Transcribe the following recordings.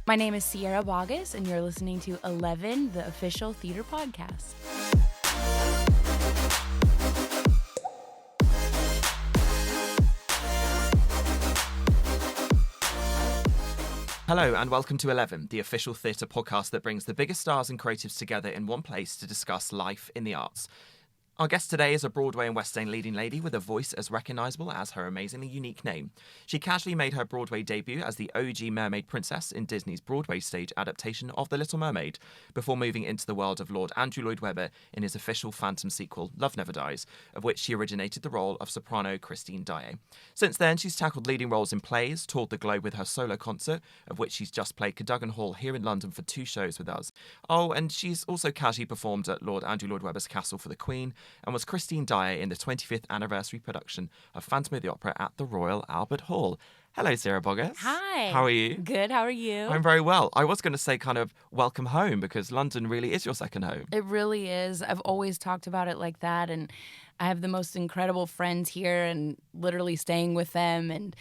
My name is Sierra Boggess, and you're listening to 11, the official theater podcast. Hello and welcome to 11, the official theatre podcast that brings the biggest stars and creatives together in one place to discuss life in the arts. Our guest today is a Broadway and West End leading lady with a voice as recognisable as her amazingly unique name. She casually made her Broadway debut as the OG Mermaid Princess in Disney's Broadway stage adaptation of The Little Mermaid, before moving into the world of Lord Andrew Lloyd Webber in his official Phantom sequel, Love Never Dies, of which she originated the role of soprano Christine Daaé. Since then, she's tackled leading roles in plays, toured the globe with her solo concert, of which she's just played Cadogan Hall here in London for 2 shows with us. Oh, and she's also casually performed at Lord Andrew Lloyd Webber's Castle for the Queen, and was Christine Daaé in the 25th anniversary production of Phantom of the Opera at the Royal Albert Hall. Hello, Sarah Boggess. Hi. How are you? Good, how are you? I'm very well. I was going to say kind of welcome home because London really is your second home. It really is. I've always talked about it like that, and I have the most incredible friends here and literally staying with them, and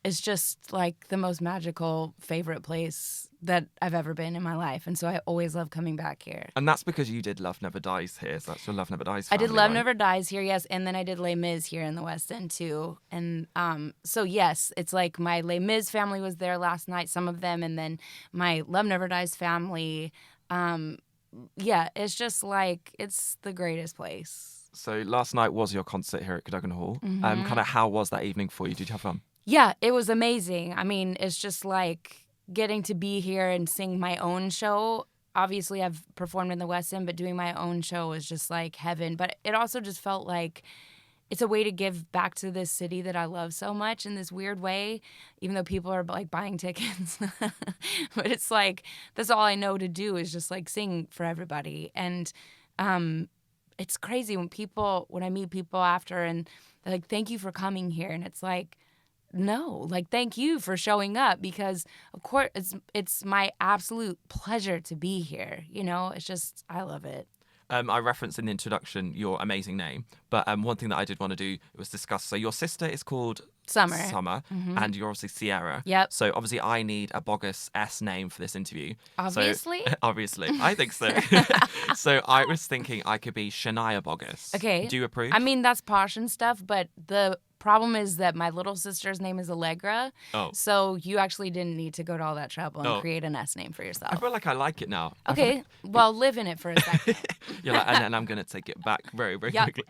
it's just like the most magical favorite place that I've ever been in my life, and so I always love coming back here. And that's because you did Love Never Dies here, so that's your Love Never Dies family, I did Love right? Never Dies here, yes, and then I did Les Mis here in the West End too. And so yes, it's like my Les Mis family was there last night, some of them, and then my Love Never Dies family. Yeah, it's just like, it's the greatest place. So last night was your concert here at Cadogan Hall. Kind of how was that evening for you? Did you have fun? Yeah, it was amazing. I mean, it's just like getting to be here and sing my own show. Obviously, I've performed in the West End, but doing my own show was just like heaven. But it also just felt like it's a way to give back to this city that I love so much in this weird way, even though people are like buying tickets. But it's like, that's all I know to do is just like sing for everybody. And it's crazy when I meet people after and they're like, thank you for coming here. And it's like, no, like, thank you for showing up, because of course it's my absolute pleasure to be here. You know, it's just, I love it. I referenced in the introduction your amazing name, but one thing that I did want to do was discuss. So your sister is called Summer, and you're obviously Sierra. Yep. So obviously I need a Boggess S name for this interview. Obviously? So, obviously. I think so. So I was thinking I could be Shania Boggess. Okay. Do you approve? I mean, that's posh and stuff, but the problem is that my little sister's name is Allegra. Oh. So you actually didn't need to go to all that trouble and create an S name for yourself. I feel like I like it now. Okay. Well, live in it for a second. You're like, and then I'm going to take it back very, very quickly.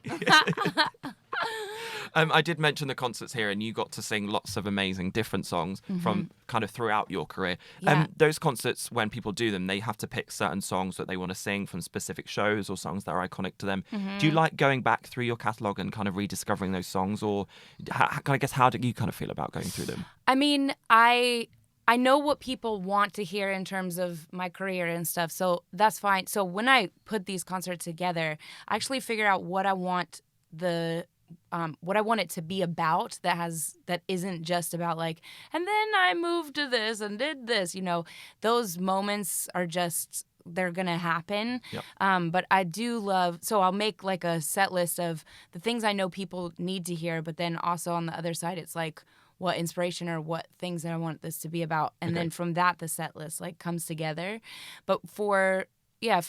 I did mention the concerts here, and you got to sing lots of amazing different songs from kind of throughout your career. Yeah. Those concerts, when people do them, they have to pick certain songs that they want to sing from specific shows or songs that are iconic to them. Do you like going back through your catalogue and kind of rediscovering those songs, or I guess how do you kind of feel about going through them? I mean, I know what people want to hear in terms of my career and stuff, so that's fine. So when I put these concerts together, I actually figure out what I want it to be about, that isn't just about like, and then I moved to this and did this, you know. Those moments are just, they're gonna happen. Yep. But I do love, so I'll make like a set list of the things I know people need to hear, but then also on the other side it's like what inspiration or what things that I want this to be about, and then from that the set list like comes together. But for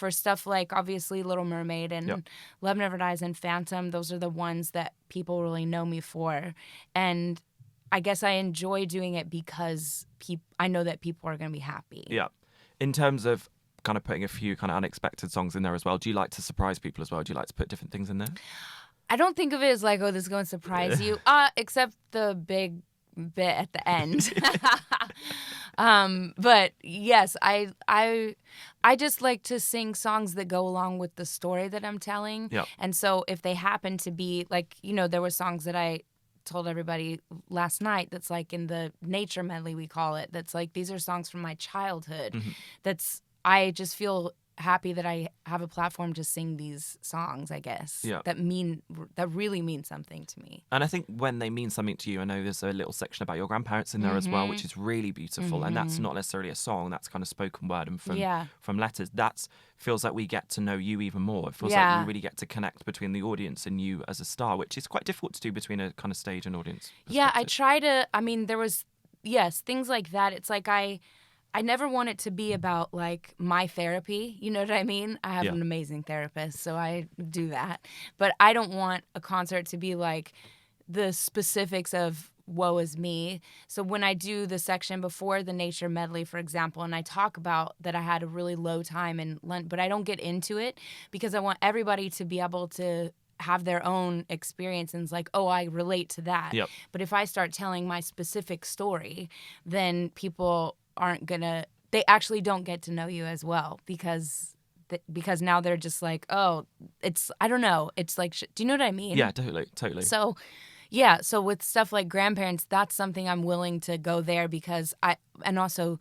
stuff like obviously Little Mermaid and Love Never Dies and Phantom, those are the ones that people really know me for. And I guess I enjoy doing it because I know that people are going to be happy. Yeah. In terms of kind of putting a few kind of unexpected songs in there as well, do you like to surprise people as well? Do you like to put different things in there? I don't think of it as like, oh, this is going to surprise you, except the big bit at the end. But yes, I just like to sing songs that go along with the story that I'm telling. Yep. And so if they happen to be like, you know, there were songs that I told everybody last night that's like in the nature medley, we call it, that's like, these are songs from my childhood. I just feel happy that I have a platform to sing these songs, I guess, that really mean something to me. And I think when they mean something to you, I know there's a little section about your grandparents in there as well, which is really beautiful. And that's not necessarily a song, that's kind of spoken word and from letters. That feels like we get to know you even more. It feels like we really get to connect between the audience and you as a star, which is quite difficult to do between a kind of stage and audience perspective. Yeah, I try to, I mean, there was, things like that. It's like I never want it to be about like my therapy. You know what I mean? I have an amazing therapist, so I do that. But I don't want a concert to be like the specifics of woe is me. So when I do the section before the nature medley, for example, and I talk about that I had a really low time in London, but I don't get into it because I want everybody to be able to have their own experience and it's like, oh, I relate to that. Yep. But if I start telling my specific story, then people aren't gonna, they actually don't get to know you as well because now they're just like, oh, it's, I don't know. It's like, do you know what I mean? Yeah, totally. So, yeah. So with stuff like grandparents, that's something I'm willing to go there because and also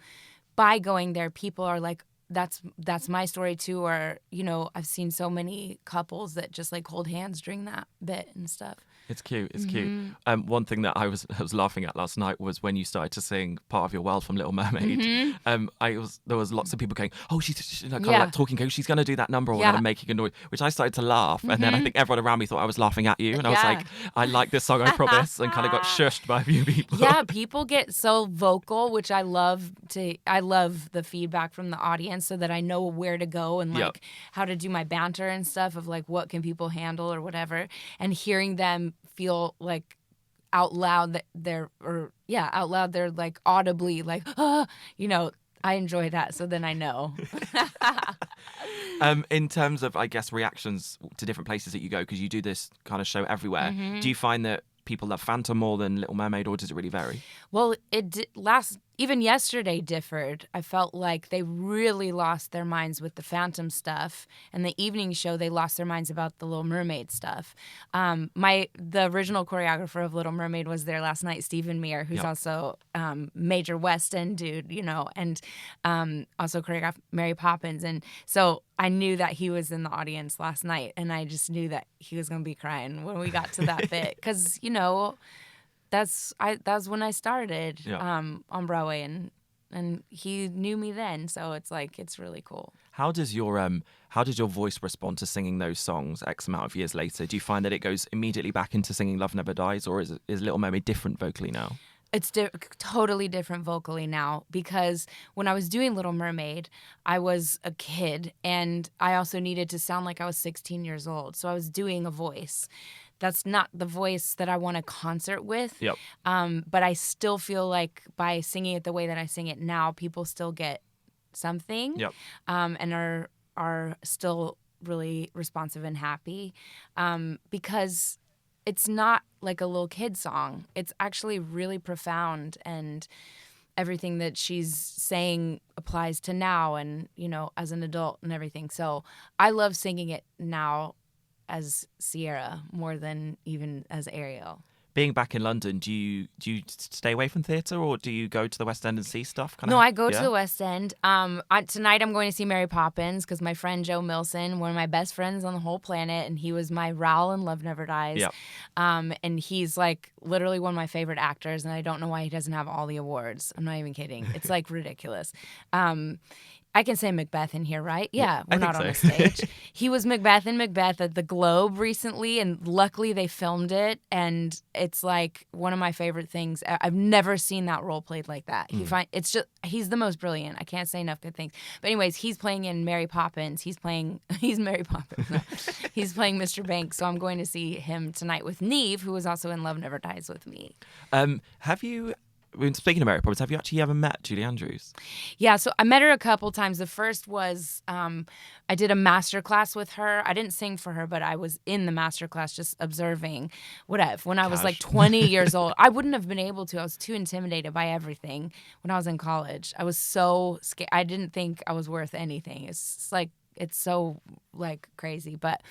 by going there, people are like, that's my story too. Or, you know, I've seen so many couples that just like hold hands during that bit and stuff. It's cute. It's cute. One thing that I was laughing at last night was when you started to sing "Part of Your World" from Little Mermaid. There was lots of people going, "Oh, she's kind of like talking, going, she's going to do that number," or kind of making a noise, which I started to laugh, and then I think everyone around me thought I was laughing at you, and I was like, "I like this song, I promise," and kind of got shushed by a few people. Yeah, people get so vocal, which I love. I love the feedback from the audience, so that I know where to go and like how to do my banter and stuff of like what can people handle or whatever, and hearing them feel like out loud that they're like audibly like, you know, I enjoy that. So then I know. In terms of, I guess, reactions to different places that you go, because you do this kind of show everywhere, do you find that people love Phantom more than Little Mermaid, or does it really vary? Well, even yesterday differed. I felt like they really lost their minds with the Phantom stuff, and the evening show they lost their minds about the Little Mermaid stuff. The original choreographer of Little Mermaid was there last night, Stephen Meir, who's also major West End dude, you know, and also choreographed Mary Poppins, and so I knew that he was in the audience last night, and I just knew that he was going to be crying when we got to that bit, because you know. That's when I started on Broadway, and he knew me then, so it's like it's really cool. How does your voice respond to singing those songs X amount of years later? Do you find that it goes immediately back into singing Love Never Dies, or is Little Mermaid different vocally now? It's totally different vocally now, because when I was doing Little Mermaid, I was a kid, and I also needed to sound like I was 16 years old, so I was doing a voice. That's not the voice that I want to concert with. Yep. But I still feel like by singing it the way that I sing it now, people still get something. Yep. And are still really responsive and happy. Because it's not like a little kid song. It's actually really profound, and everything that she's saying applies to now and, you know, as an adult and everything. So I love singing it now as Sierra more than even as Ariel. Being back in London, do you stay away from theatre, or do you go to the West End and see stuff? No, I go to the West End. Tonight I'm going to see Mary Poppins because my friend Joe Milson, one of my best friends on the whole planet, and he was my Raoul in Love Never Dies. Yep. And he's like literally one of my favorite actors, and I don't know why he doesn't have all the awards. I'm not even kidding. It's like ridiculous. I can say Macbeth in here, right? Yeah, we're not on the stage. He was Macbeth in Macbeth at the Globe recently, and luckily they filmed it, and it's like one of my favorite things. I've never seen that role played like that. He's the most brilliant. I can't say enough good things. But anyways, he's playing in Mary Poppins. He's Mary Poppins. No. He's playing Mr. Banks, so I'm going to see him tonight with Neve, who was also in Love Never Dies with me. Have you... Speaking of Mary Poppins, have you actually ever met Julie Andrews? Yeah, so I met her a couple times. The first was I did a master class with her. I didn't sing for her, but I was in the master class just observing whatever. When I was like 20 years old, I wouldn't have been able to. I was too intimidated by everything when I was in college. I was so scared. I didn't think I was worth anything. It's so like crazy. But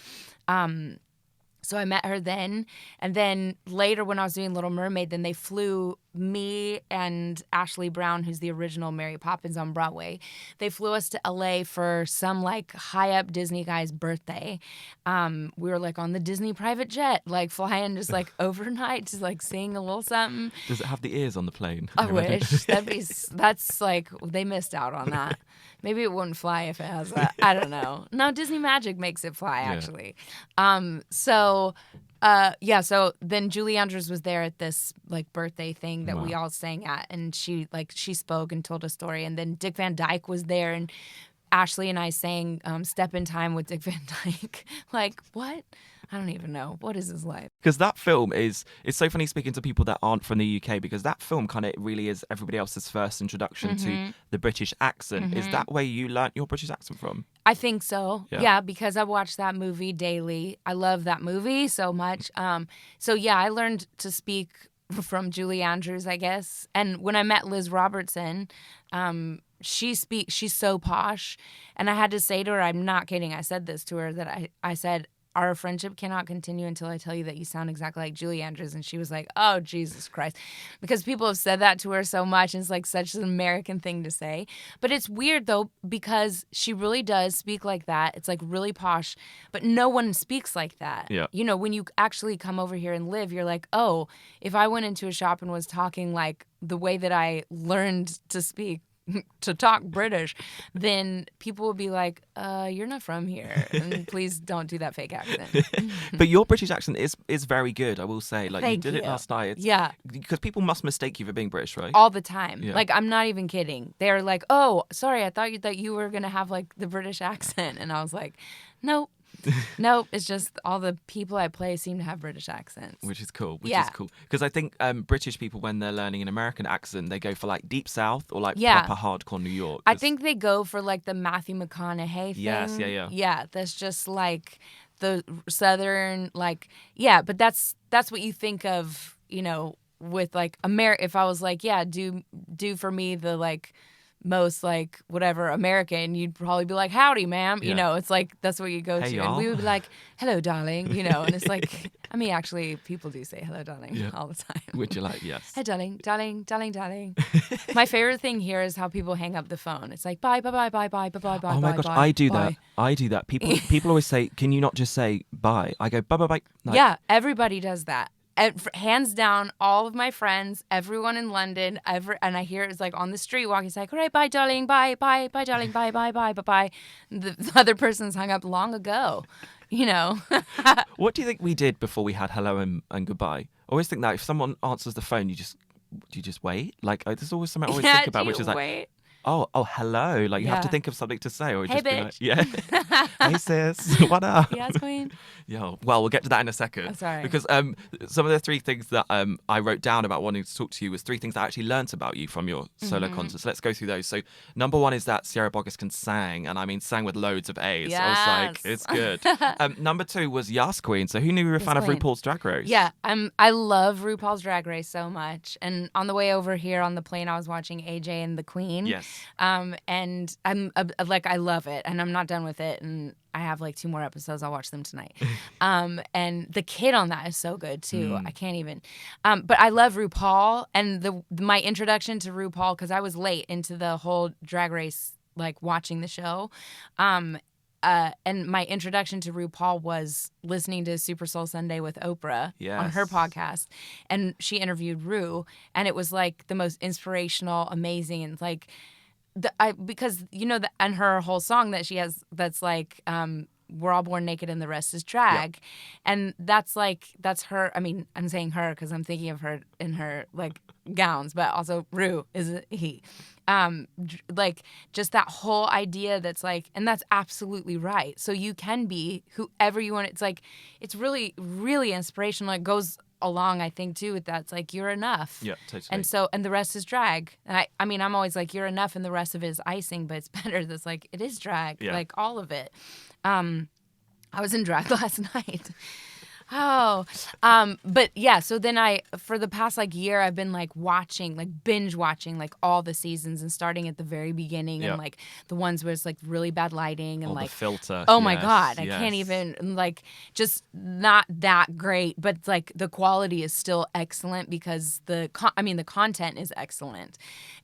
so I met her then, and then later when I was doing Little Mermaid, then they flew me and Ashley Brown, who's the original Mary Poppins on Broadway. They flew us to LA for some like high up Disney guy's birthday. We were like on the Disney private jet, like flying just like overnight to like sing a little something. Does it have the ears on the plane? I wish. That's like, they missed out on that. Maybe it wouldn't fly if it has that. I don't know. No, Disney Magic makes it fly, actually. So Yeah, so then Julie Andrews was there at this like birthday thing that we all sang at, and she spoke and told a story, and then Dick Van Dyke was there, and Ashley and I sang Step in Time with Dick Van Dyke. Like, what? I don't even know. What is his life? Because that film it's so funny speaking to people that aren't from the UK, because that film kind of really is everybody else's first introduction to the British accent. Is that where you learnt your British accent from? I think so. Yeah, because I watch that movie daily. I love that movie so much. So yeah, I learned to speak from Julie Andrews, I guess. And when I met Liz Robertson, she's so posh, and I had to say to her, I'm not kidding, I said this to her, that I said, our friendship cannot continue until I tell you that you sound exactly like Julie Andrews. And she was like, oh, Jesus Christ. Because people have said that to her so much, and it's like such an American thing to say. But it's weird, though, because she really does speak like that. It's like really posh, but no one speaks like that. Yeah. You know, when you actually come over here and live, you're like, oh, if I went into a shop and was talking like the way that I learned to speak, to talk British, then people will be like, you're not from here, and please don't do that fake accent. But your British accent is very good, I will say. Like, Thank you did you. it last night. Yeah. Because people must mistake you for being British, right? All the time. Yeah. Like, I'm not even kidding. They're like, oh, sorry, I thought that you were going to have, like, the British accent. And I was like, nope. Nope, it's just all the people I play seem to have British accents. Which is cool. Yeah. Because I think British people, when they're learning an American accent, they go for like Deep South or like Yeah. proper hardcore New York. I think they go for like the Matthew McConaughey thing. Yes, yeah. Yeah, that's just like the Southern, like, yeah, but that's what you think of, you know, with like if I was like, yeah, do for me the like most like whatever American, you'd probably be like, howdy, ma'am. Yeah. You know, it's like that's what you go Hey, to. y'all. And we would be like, hello, darling, you know, and it's like, I mean, actually, people do say hello, darling, all the time. Would you like, yes. Hey, darling, darling, darling, darling. My favorite thing here is how people hang up the phone. It's like, bye, bye, bye, bye, bye, bye, bye, bye. Oh my gosh, bye, I do bye. that. I do that. People always say, can you not just say bye? I go, bye, bye, bye. Like, Yeah, everybody does that. Hands down, all of my friends, everyone in London, and I hear it's like on the street walking, it's like, all right, bye, darling, bye, bye, bye, darling, bye, bye, bye, bye, bye. The other person's hung up long ago, you know. What do you think we did before we had hello and goodbye? I always think that if someone answers the phone, do you just wait? Like, there's always something I always think about, which is like, wait? oh, hello. Like, you have to think of something to say. Or Hey, just bitch. Be like, yeah. Hey, sis. What up? Yes, queen. Yeah. Well, we'll get to that in a second. Oh, sorry. Because some of the three things that I wrote down about wanting to talk to you was three things that I actually learnt about you from your solo concerts. Let's go through those. So number one is that Sierra Boggess can sang, and I mean sang with loads of A's. Yes. I was like, it's good. Number two was Yas Queen. So who knew you were a fan Queen. of RuPaul's Drag Race? Yeah, I love RuPaul's Drag Race so much. And on the way over here on the plane, I was watching AJ and the Queen. Yes. And I'm like, I love it, and I'm not done with it, and I have like 2 more episodes. I'll watch them tonight. And the kid on that is so good too. I can't even. But I love RuPaul, and my introduction to RuPaul, because I was late into the whole Drag Race, like watching the show. And my introduction to RuPaul was listening to Super Soul Sunday with Oprah on her podcast, and she interviewed Ru, and it was like the most inspirational, amazing, and like. Because you know and her whole song that she has that's like we're all born naked and the rest is drag, and that's her. I mean, I'm saying her because I'm thinking of her in her like gowns, but also Ru is a he. Like just that whole idea that's like, and that's absolutely right. So you can be whoever you want. It's like it's really really inspirational. It goes along, I think, too, with that. It's like, you're enough. Yeah, totally. And the rest is drag. And I mean, I'm always like, you're enough, and the rest of it is icing, but it's better that's like, it is drag. Yeah. Like, all of it. I was in drag last night. Oh, but yeah, so then for the past like year, I've been like watching, like binge watching like all the seasons, and starting at the very beginning and like the ones where it's like really bad lighting and or like the filter. Oh my God, I can't even, like, just not that great, but like the quality is still excellent because the content is excellent.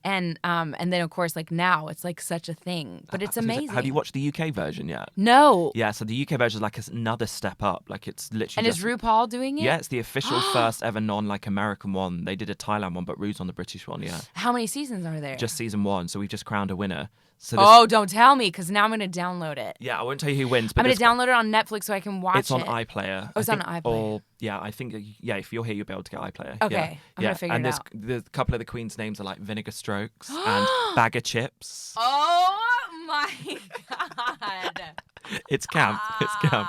And then of course like now it's like such a thing, but it's amazing. Have you watched the UK version yet? No. Yeah, so the UK version is like another step up. Like it's literally and Is RuPaul doing it? Yeah, it's the official first ever American one. They did a Thailand one, but Ru's on the British one, yeah. How many seasons are there? Just season 1, so we've just crowned a winner. So don't tell me, because now I'm going to download it. Yeah, I won't tell you who wins. But I'm going to download it on Netflix so I can watch it. It's on iPlayer. Oh, it's on iPlayer. Or, yeah, I think, if you're here, you'll be able to get iPlayer. Okay, I'm going to figure it out. And a couple of the queens' names are like Vinegar Strokes and Bag of Chips. Oh, my God. It's camp. It's camp.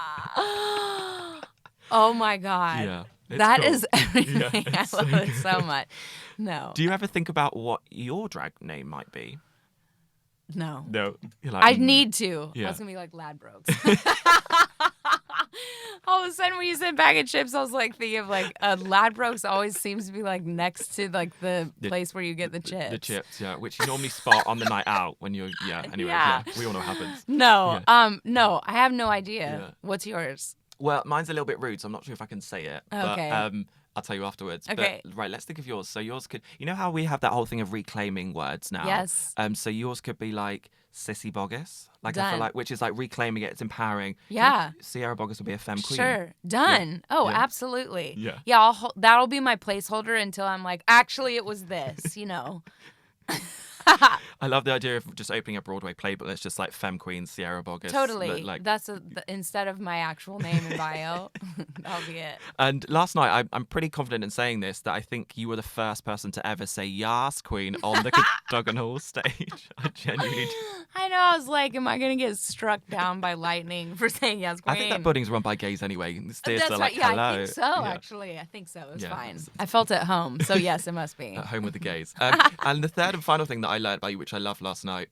Oh, my God. Yeah. That cool. is everything. Yeah, I love it so much. No. Do you ever think about what your drag name might be? No. No. You're like, I need to. Yeah. I was going to be like Ladbrokes. All of a sudden, when you said Bag of Chips, I was like thinking of like Ladbrokes always seems to be like next to like the place where you get the chips. The chips, yeah, which you normally spot on the night out when you're, anyway, Yeah. we all know what happens. No, Yeah. No, I have no idea. Yeah. What's yours? Well, mine's a little bit rude, so I'm not sure if I can say it. Okay. But, I'll tell you afterwards. Okay. But, right, let's think of yours. So yours could, you know how we have that whole thing of reclaiming words now? Yes. So yours could be like Sissy Boggess. Like I Done. feel like, which is like reclaiming it, it's empowering. Yeah. Sierra Boggess would be a femme queen. Sure. Done. Yeah. Oh, Yeah. absolutely. Yeah. Yeah, that'll be my placeholder until I'm like, actually, it was this, I love the idea of just opening a Broadway play, but it's just like femme queen Sierra Boggess. Totally. Like, That's instead of my actual name and bio, that'll be it. and last night, I'm pretty confident in saying this, that I think you were the first person to ever say "Yas Queen" on the Cadogan Hall stage. I genuinely do. I know. I was like, am I going to get struck down by lightning for saying yes, queen? I think that building's run by gays anyway. It's That's theatre, right. like, Yeah, hello. I think so, Yeah. actually. I think so. It was Yeah. fine. I felt at home. So, yes, it must be. At home with the gays. And the third and final thing that I learned about you, which I loved last night,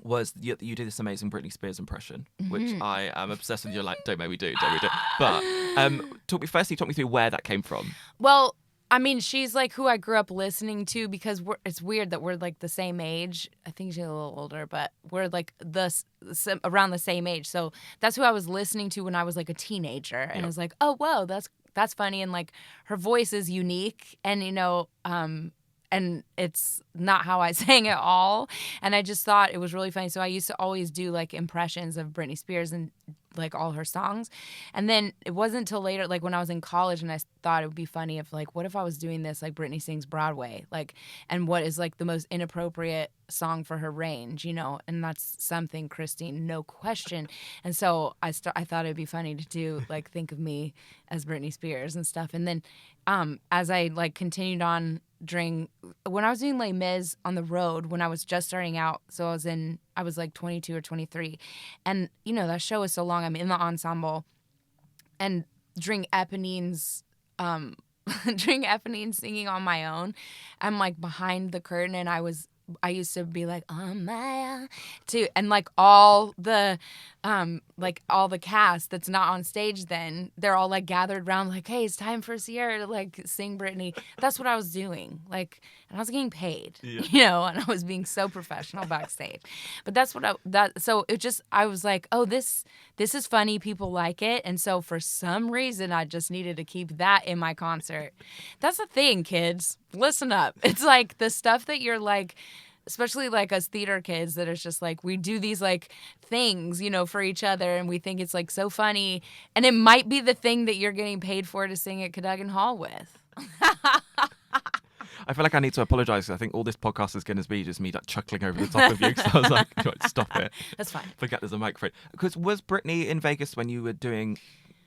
was you do this amazing Britney Spears impression, which I am obsessed with. You're like, don't make me do. But talk me through where that came from. Well, I mean, she's like who I grew up listening to because it's weird that we're like the same age. I think she's a little older, but we're like around the same age. So that's who I was listening to when I was like a teenager. And I was like, oh, whoa, that's funny. And like her voice is unique. And, and it's not how I sang at all. And I just thought it was really funny. So I used to always do like impressions of Britney Spears and like all her songs. And then it wasn't until later, like when I was in college and I thought it would be funny if like, what if I was doing this like Britney sings Broadway? Like, and what is like the most inappropriate song for her range, And that's something, Christine, no question. And so I thought it'd be funny to do like think of me as Britney Spears and stuff. And then as I like continued on when I was doing Les Mis on the road, when I was just starting out, so I was like 22 or 23. And, that show is so long. I'm in the ensemble. And during Eponine's singing on my own, I'm like behind the curtain and I used to be like on my own too, and like all the cast that's not on stage, then they're all like gathered around like, hey, it's time for Sierra to like sing Britney. That's what I was doing, like, and I was getting paid, and I was being so professional backstage. But that's what I was like, oh, this is funny, people like it, and so for some reason I just needed to keep that in my concert. That's the thing, kids. Listen up. It's like the stuff that you're like, especially like us theater kids, that it's just like we do these like things, for each other, and we think it's like so funny, and it might be the thing that you're getting paid for to sing at Cadogan Hall with. I feel like I need to apologise because I think all this podcast is going to be just me like chuckling over the top of you because I was like, stop it. That's fine. Forget there's a microphone. Because was Britney in Vegas when you were doing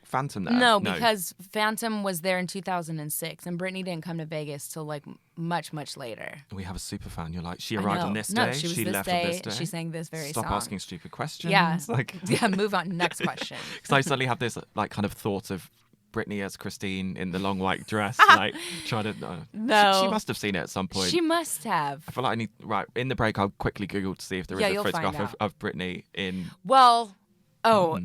Phantom there? No, because Phantom was there in 2006, and Britney didn't come to Vegas till like much, much later. We have a super fan. You're like, she arrived on this day. No, she was this left day. on this day. She sang this very Stop song. asking stupid questions. Yeah. Like, yeah. Move on. Next question. Because I suddenly have this like kind of thought of Britney as Christine in the long white dress, like trying to. No. She must have seen it at some point. She must have. I feel like I need. Right in the break, I'll quickly Google to see if there is a photograph of Britney in. Well.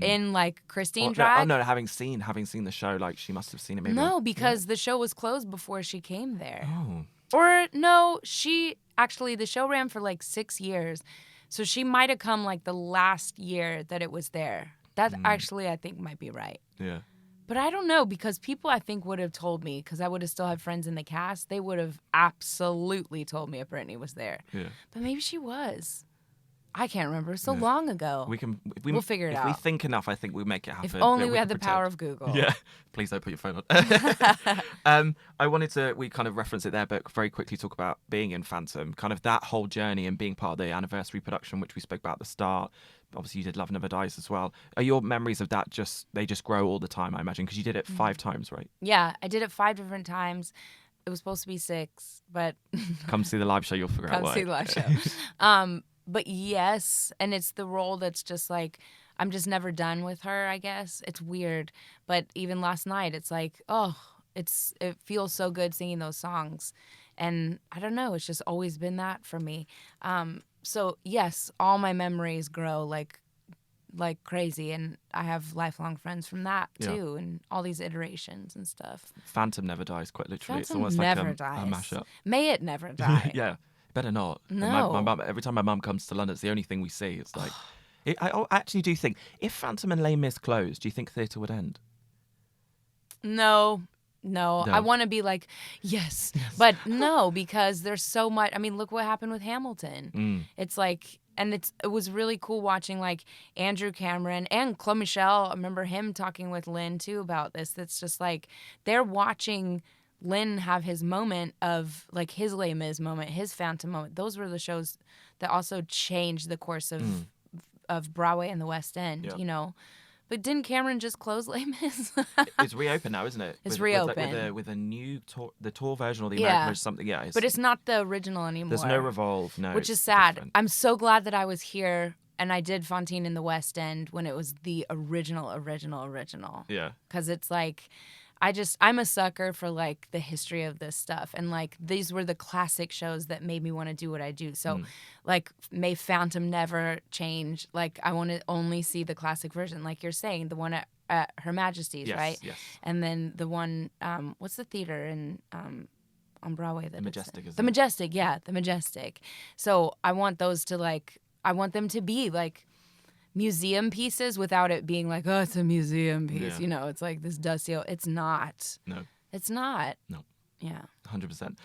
In like Christine drag? No, having seen the show, like she must have seen it maybe. No, because the show was closed before she came there. Oh. Or no, the show ran for like 6 years. So she might have come like the last year that it was there. That actually I think might be right. Yeah. But I don't know, because people I think would have told me, because I would have still had friends in the cast, they would have absolutely told me if Britney was there. Yeah. But maybe she was. I can't remember. So long ago. We'll figure it out. If we think enough, I think we'll make it happen. If only we had the power of Google. Yeah. Please don't put your phone on. We kind of reference it there, but very quickly talk about being in Phantom, kind of that whole journey and being part of the anniversary production, which we spoke about at the start. Obviously, you did Love Never Dies as well. Are your memories of that they just grow all the time, I imagine, because you did it 5 times, right? Yeah, I did it 5 different times. It was supposed to be 6, but... Come see the live show, you'll figure out why. Come see the live show. But yes, and it's the role that's just like, I'm just never done with her, I guess. It's weird. But even last night, it's like, it feels so good singing those songs. And I don't know, it's just always been that for me. So yes, all my memories grow like crazy, and I have lifelong friends from that too, and all these iterations and stuff. Phantom never dies, quite literally. Phantom it's almost never like dies. a mashup. May it never die. Yeah, better not. No. My mum, every time my mum comes to London, it's the only thing we see. It's like, I actually do think if Phantom and Les Mis closed, do you think theatre would end? No. I want to be like, yes. But no, because there's so much. I mean, look what happened with Hamilton. It's like, and it was really cool watching like Andrew Cameron and Chloe Michelle. I remember him talking with Lynn too about this. That's just like, they're watching Lynn have his moment of like his Les Mis moment, his Phantom moment. Those were the shows that also changed the course of Broadway and the West End, you know. But didn't Cameron just close Les Mis? It's reopened now, isn't it? It's reopened. With a new tour, the tour version or the American version, something. Yeah, but it's not the original anymore. There's no Revolve, no. Which is sad. Different. I'm so glad that I was here and I did Fantine in the West End when it was the original. Yeah. Because it's like, I'm a sucker for like the history of this stuff. And like, these were the classic shows that made me want to do what I do. So like, may Phantom never change. Like, I want to only see the classic version. Like you're saying, the one at Her Majesty's, right? Yes. And then the one, what's the theater in, on Broadway? The Majestic, The Majestic, yeah, the Majestic. So I want those to like, I want them to be like museum pieces without it being like, oh, it's a museum piece. You know, it's like this dusty. It's not. No. It's not. No. Yeah. 100%.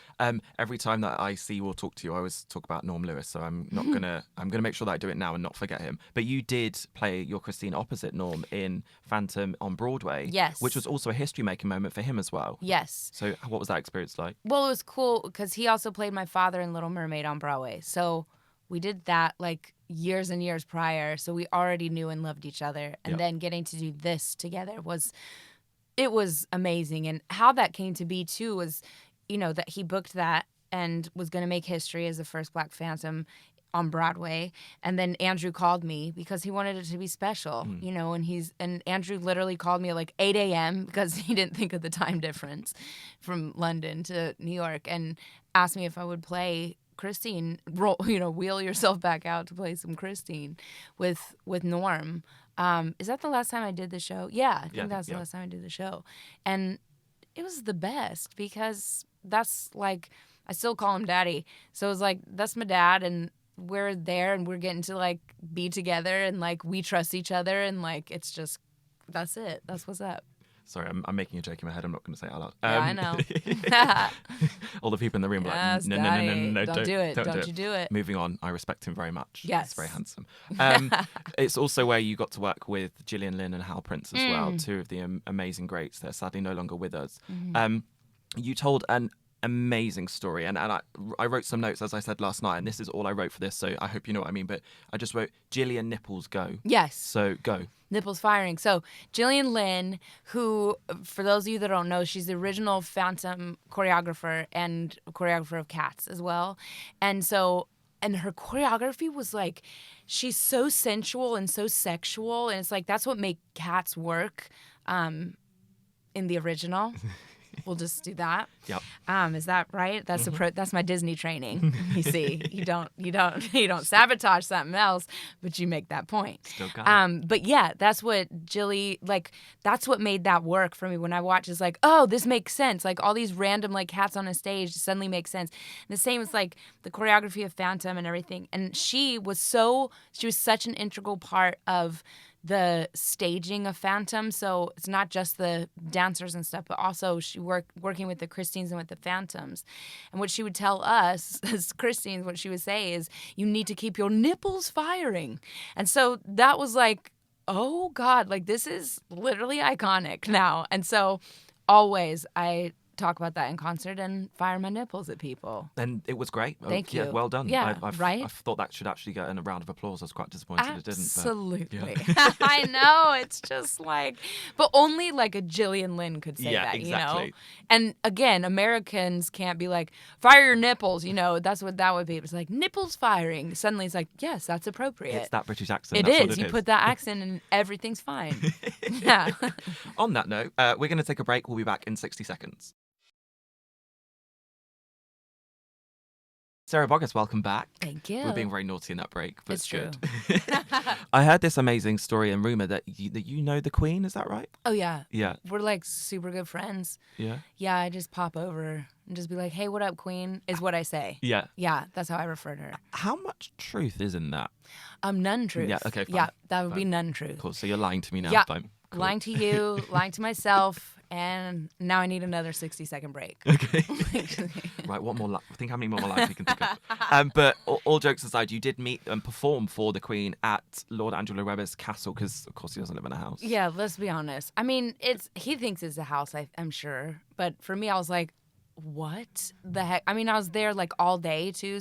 Every time that I see you or talk to you, I always talk about Norm Lewis. So I'm gonna make sure that I do it now and not forget him. But you did play your Christine opposite Norm in Phantom on Broadway. Yes. Which was also a history-making moment for him as well. Yes. So what was that experience like? Well, it was cool because he also played my father in Little Mermaid on Broadway. So we did that like years and years prior. So we already knew and loved each other. And then getting to do this together was amazing. And how that came to be too was, you know, that he booked that and was going to make history as the first Black Phantom on Broadway. And then Andrew called me because he wanted it to be special, you know, and Andrew literally called me at like 8 a.m. because he didn't think of the time difference from London to New York, and asked me if I would play Christine, wheel yourself back out to play some Christine with Norm. Is that the last time I did the show? Yeah, I think that's the last time I did the show. And it was the best because that's like, I still call him daddy. So it was like, that's my dad, and we're there and we're getting to like be together, and like we trust each other, and like it's just, that's it. That's what's up. Sorry, I'm making a joke in my head. I'm not going to say it out loud. Yeah, I know. All the people in the room are yes, like, no, don't do it. Don't you do it. Moving on. I respect him very much. Yes. He's very handsome. It's also where you got to work with Gillian Lynne and Hal Prince as well, two of the amazing greats. They're sadly no longer with us. You told an amazing story, and I wrote some notes, as I said last night, and this is all I wrote for this, so I hope you know what I mean, but I just wrote Gillian Nipples Go. Yes. So go. Nipples firing. So Gillian Lynne, who, for those of you that don't know, she's the original Phantom choreographer and choreographer of Cats as well. And her choreography was like, she's so sensual and so sexual, and it's like, that's what made Cats work in the original. We'll just do that. Yep. Is that right? That's that's my Disney training. You see, you don't sabotage something else, but you make that point. Still got it. But yeah, that's what that's what made that work for me when I watch. Is like, oh, this makes sense. Like all these random like cats on a stage suddenly make sense. And the same as like the choreography of Phantom and everything. And she was such an integral part of the staging of Phantom. So it's not just the dancers and stuff, but also she working with the Christines and with the Phantoms. And what she would tell us as Christines, what she would say is, you need to keep your nipples firing. And so that was like, oh God, like this is literally iconic now. And so always I talk about that in concert and fire my nipples at people. And it was great. Thank Yeah, you. well done. Yeah, right? I thought that should actually get a round of applause. I was quite disappointed it didn't. Absolutely. Yeah. I know. It's just like, but only like a Gillian Lynne could say that, exactly. you know? And again, Americans can't be like, fire your nipples, you know? That's what that would be. It's like, nipples firing. Suddenly it's like, yes, that's appropriate. It's that British accent. It That's is. What You put that accent and everything's fine. Yeah. On that note, we're going to take a break. We'll be back in 60 seconds. Sarah Boggess, welcome back. Thank you. We're being very naughty in that break, but it's true. good. I heard this amazing story and rumor that you know the Queen. Is that right? Oh, yeah. Yeah. We're like super good friends. Yeah. Yeah, I just pop over and just be like, hey, what up, Queen, is what I say. Yeah. Yeah, that's how I refer to her. How much truth is in that? None truth. Yeah, okay, fine. Yeah, that would be none truth. Cool. So you're lying to me now. Yeah. Fine. Cool. Lying to you, lying to myself, and now I need another 60-second break. Okay. Right, what more? Think how many more lies we can think of. But all jokes aside, you did meet and perform for the Queen at Lord Angelo Webber's castle because, of course, he doesn't live in a house. Yeah, let's be honest. I mean, he thinks it's a house, I'm sure. But for me, I was like, what the heck? I mean, I was there like all day too,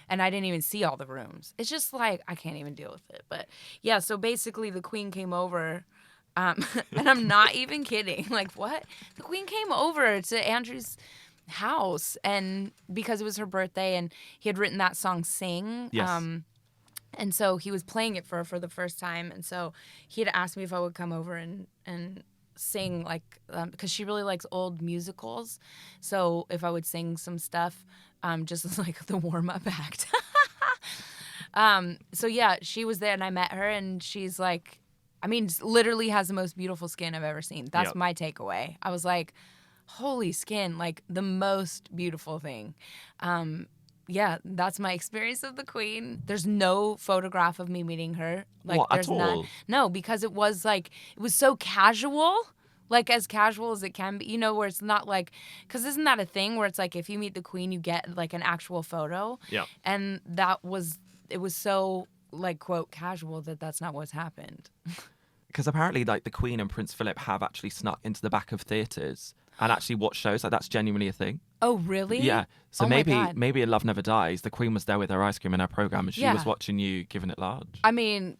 and I didn't even see all the rooms. It's just like, I can't even deal with it. But yeah, so basically the Queen came over. And I'm not even kidding. Like, what? The Queen came over to Andrew's house, and because it was her birthday, and he had written that song "Sing." Yes. And so he was playing it for her for the first time, and so he had asked me if I would come over and sing, like, because she really likes old musicals. So if I would sing some stuff, just as like the warm up act. So yeah, she was there, and I met her, and she's like, I mean, literally has the most beautiful skin I've ever seen. That's my takeaway. I was like, holy skin, like the most beautiful thing. Yeah, that's my experience of the Queen. There's no photograph of me meeting her. Like, what, there's at all? none. No, because it was so casual. Like, as casual as it can be, you know, where it's not like, because isn't that a thing where it's like, if you meet the Queen, you get like an actual photo? Yeah. And it was so, like, quote, casual that's not what's happened. Because apparently, like, the Queen and Prince Philip have actually snuck into the back of theatres and actually watched shows. Like, that's genuinely a thing. Oh, really? Yeah. So Oh my maybe God. maybe A Love Never Dies. The Queen was there with her ice cream in her programme, and she Yeah. was watching you giving it large. I mean,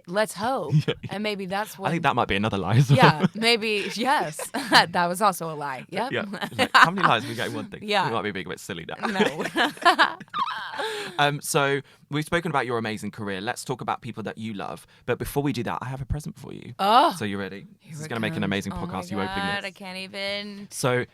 let's hope. And maybe that's what. I think that might be another lie as well. Yeah, maybe, yes. That was also a lie. Yep. Yeah. It's like, how many lies have we got in one thing? Yeah. We might be being a bit silly now. No. So we've spoken about your amazing career. Let's talk about people that you love. But before we do that, I have a present for you. Oh. So you ready? This is Here it going to make an comes. amazing Oh my podcast. You opening God, this. I can't even. So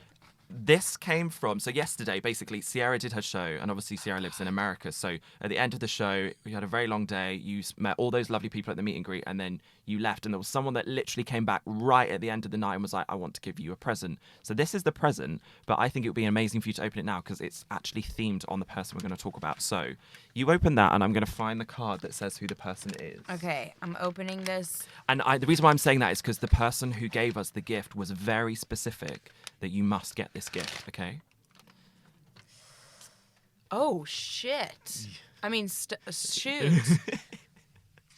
this came from, so yesterday, basically, Sierra did her show, and obviously Sierra lives in America. So at the end of the show, we had a very long day. You met all those lovely people at the meet and greet, and then you left, and there was someone that literally came back right at the end of the night and was like, I want to give you a present. So this is the present, but I think it would be amazing for you to open it now because it's actually themed on the person we're going to talk about. So you open that, and I'm going to find the card that says who the person is. Okay, I'm opening this. And the reason why I'm saying that is because the person who gave us the gift was very specific that you must get this gift, okay? Oh, shit. I mean, shoot.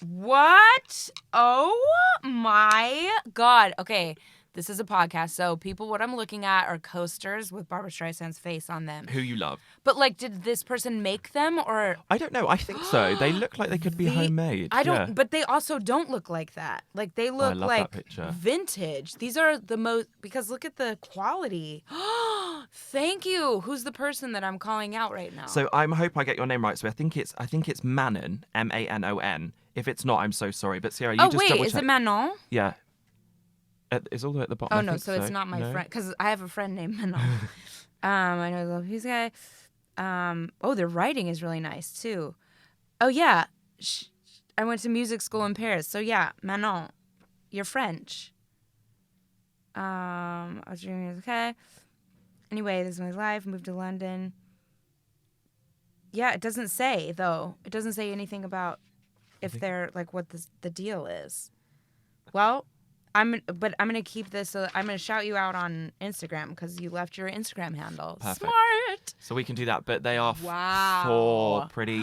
What? Oh, my God. Okay, this is a podcast, so what I'm looking at are coasters with Barbra Streisand's face on them. Who you love. But, like, did this person make them, or... I don't know. I think so. They look like they could be homemade. I don't... Yeah. But they also don't look like that. Like, they look love like that picture. vintage. These are the most... Because look at the quality. Thank you. Who's the person that I'm calling out right now? So I hope I get your name right. So I think it's Manon, Manon. If it's not, I'm so sorry. But Sierra, you just double check. Is it Manon? Yeah. It's all the way at the bottom. Oh, I no, think so it's not my friend. Because I have a friend named Manon. I know I love this guy. Their writing is really nice, too. Oh, yeah. I went to music school in Paris. So, yeah, Manon, you're French. I was doing okay. Anyway, this is my life. Moved to London. Yeah, it doesn't say, though. It doesn't say anything about... if they're like what the deal is. Well, I'm gonna keep this. I'm gonna shout you out on Instagram because you left your Instagram handle. Perfect. Smart. So we can do that, but they are Wow. 4 pretty.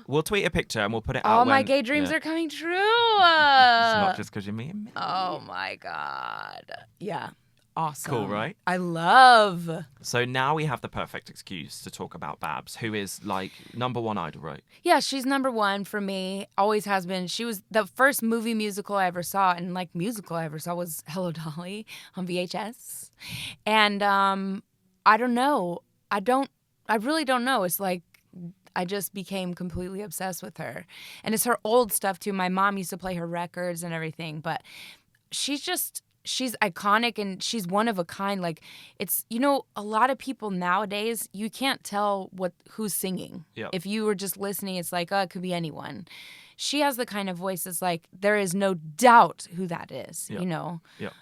We'll tweet a picture and we'll put it out. All my gay dreams are coming true. It's not just because you're me and me. Oh my God. Yeah. Awesome. Cool, right? I love. So now we have the perfect excuse to talk about Babs, who is like #1 idol, right? Yeah, she's #1 for me. Always has been. She was the first movie musical I ever saw, and like musical I ever saw was Hello Dolly on VHS. And I don't know. I really don't know. It's like I just became completely obsessed with her. And it's her old stuff too. My mom used to play her records and everything, but she's iconic and she's one of a kind. Like it's, a lot of people nowadays, you can't tell who's singing. Yep. If you were just listening, it's like, it could be anyone. She has the kind of voice that's like, there is no doubt who that is, Yep. Yep.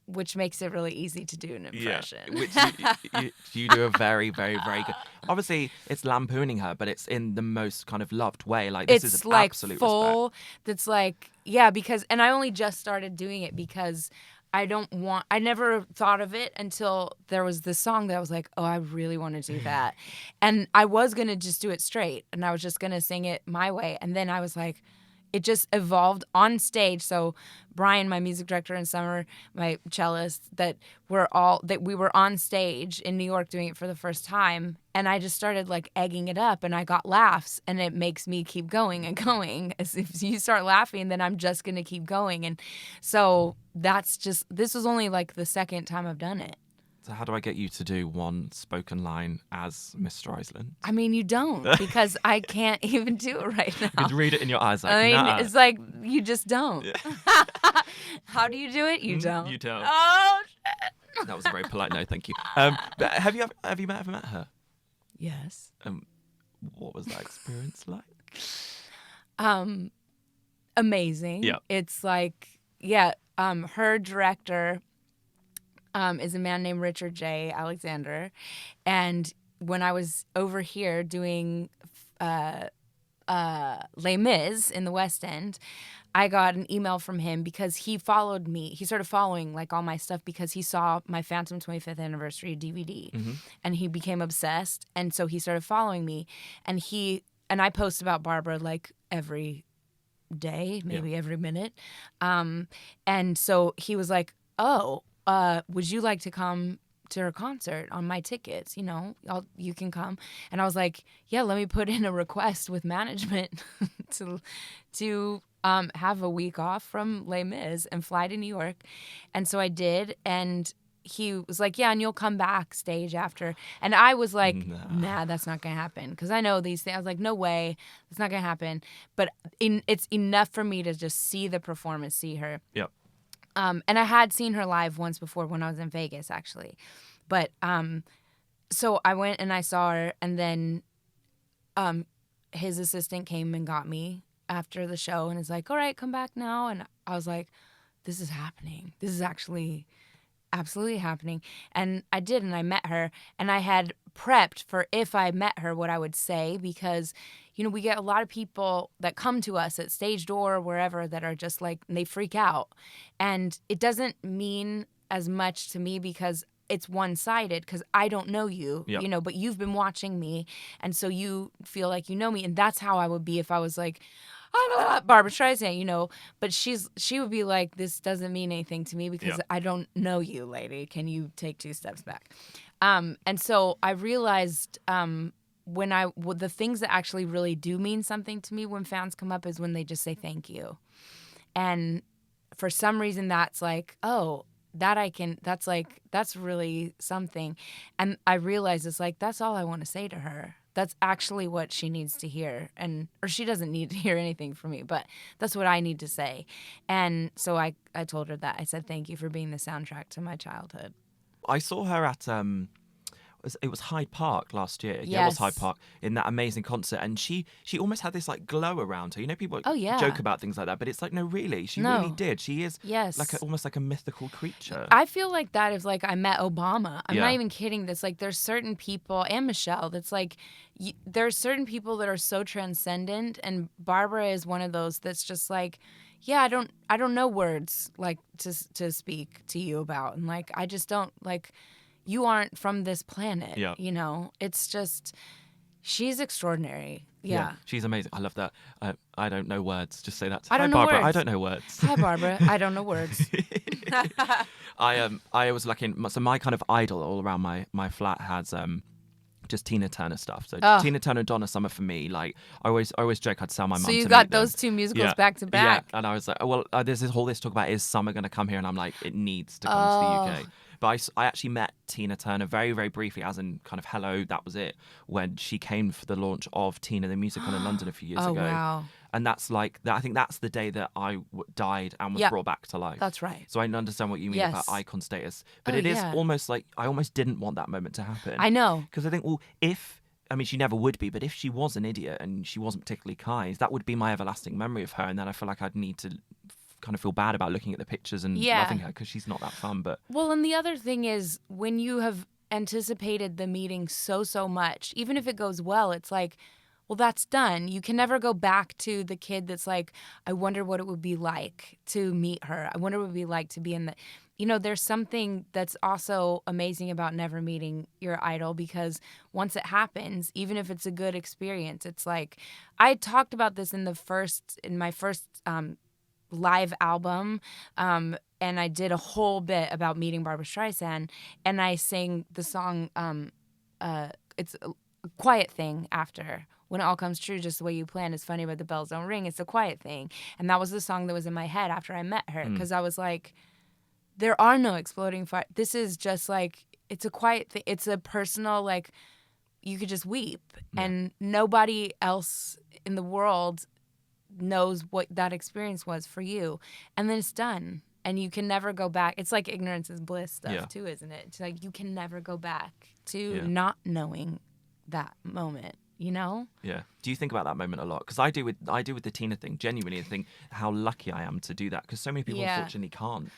Which makes it really easy to do an impression. Yeah, which you do a very, very, very good. Obviously, it's lampooning her, but it's in the most kind of loved way. Like this is an like absolute full. respect. That's like and I only just started doing it because I never thought of it until there was this song that I was like, oh, I really want to do that, and I was gonna just do it straight, and I was just gonna sing it my way, and then I was like. It just evolved on stage. So Brian, my music director, and Summer, my cellist, we were on stage in New York doing it for the first time. And I just started like egging it up and I got laughs and it makes me keep going and going. As if you start laughing, then I'm just going to keep going. And so this was only like the second time I've done it. So how do I get you to do one spoken line as Mr. Iceland? I mean, you don't, because I can't even do it right now. You'd read it in your eyes like, nah. It's like, you just don't. Yeah. How do you do it? You don't. You don't. Oh, shit. That was a very polite no, thank you. But have you ever met her? Yes. What was that experience like? Amazing. Yeah. It's like, her director... is a man named Richard J. Alexander. And when I was over here doing Les Mis in the West End, I got an email from him because he followed me. He started following like all my stuff because he saw my Phantom 25th anniversary DVD. Mm-hmm. And he became obsessed. And so he started following me. And I post about Barbara like every day, maybe every minute. And so he was like, oh, would you like to come to her concert on my tickets? You can come. And I was like, yeah, let me put in a request with management to have a week off from Les Mis and fly to New York. And so I did. And he was like, yeah, and you'll come backstage after. And I was like, nah, that's not going to happen. Because I know these things. I was like, no way. It's not going to happen. But it's enough for me to just see the performance, see her. Yep. And I had seen her live once before when I was in Vegas, actually. But so I went and I saw her, and then his assistant came and got me after the show and is like, all right, come back now. And I was like, this is happening. This is actually absolutely happening. And I did, and I met her, and I had prepped for if I met her what I would say because we get a lot of people that come to us at stage door or wherever that are just like, they freak out. And it doesn't mean as much to me because it's one-sided because I don't know you, but you've been watching me. And so you feel like you know me. And that's how I would be if I was like, Barbra Streisand, but she would be like, this doesn't mean anything to me because I don't know you, lady. Can you take 2 steps back? And so I realized, the things that actually really do mean something to me when fans come up is when they just say thank you. And for some reason that's like, oh, that's really something. And I realized it's like, that's all I want to say to her. That's actually what she needs to hear. Or she doesn't need to hear anything from me, but that's what I need to say. And so I told her that. I said, thank you for being the soundtrack to my childhood. I saw her at it was Hyde Park last year. Yes. Yeah, it was Hyde Park in that amazing concert, and she almost had this like glow around her. You know, people joke about things like that, but it's like, no, really, she really did. She is almost like a mythical creature. I feel like that is like I met Obama. I'm Yeah. not even kidding. This like there's certain people, and Michelle, that's like there's certain people that are so transcendent, and Barbara is one of those that's just like, yeah, I don't know words like to speak to you about, and like I just don't like. You aren't from this planet. Yeah. You know, it's just she's extraordinary. Yeah. She's amazing. I love that. I don't know words. Just say that. I don't Hi, know Barbara. words. I don't know words. Hi, Barbara. I don't know words. I was lucky. So my kind of idol all around my flat has just Tina Turner stuff. So Tina Turner, Donna Summer for me. Like I always joke I'd sell my mum. So you to got meet them. those two musicals back to back. Yeah, and I was like, oh, well, there's this whole talk about is Summer going to come here, and I'm like, it needs to come to the UK. But I actually met Tina Turner very, very briefly, as in kind of hello, that was it, when she came for the launch of Tina the Musical in London a few years ago. Wow. And that's like, I think that's the day that I died and was brought back to life. That's right. So I understand what you mean about icon status. But it is almost like, I almost didn't want that moment to happen. I know. Because I think, well, she never would be, but if she was an idiot and she wasn't particularly kind, that would be my everlasting memory of her. And then I feel like I'd need to kind of feel bad about looking at the pictures and loving her because she's not that fun. But well, and the other thing is when you have anticipated the meeting so much, even if it goes well, it's like, well, that's done. You can never go back to the kid that's like, I wonder what it would be like to meet her. I wonder what it would be like to be in the, you know, there's something that's also amazing about never meeting your idol, because once it happens, even if it's a good experience, it's like, I talked about this in my first live album, and I did a whole bit about meeting Barbra Streisand, and I sang the song it's a quiet thing after. When it all comes true, just the way you plan is funny, but the bells don't ring. It's a quiet thing. And that was the song that was in my head after I met her, because I was like, there are no exploding fire. This is just like, it's a quiet thing. It's a personal, like, you could just weep. And nobody else in the world knows what that experience was for you. And then it's done. And you can never go back. It's like ignorance is bliss stuff too, isn't it? It's like you can never go back to not knowing that moment, you know? Yeah. Do you think about that moment a lot? Because I do with the Tina thing, genuinely, and think how lucky I am to do that, because so many people unfortunately can't.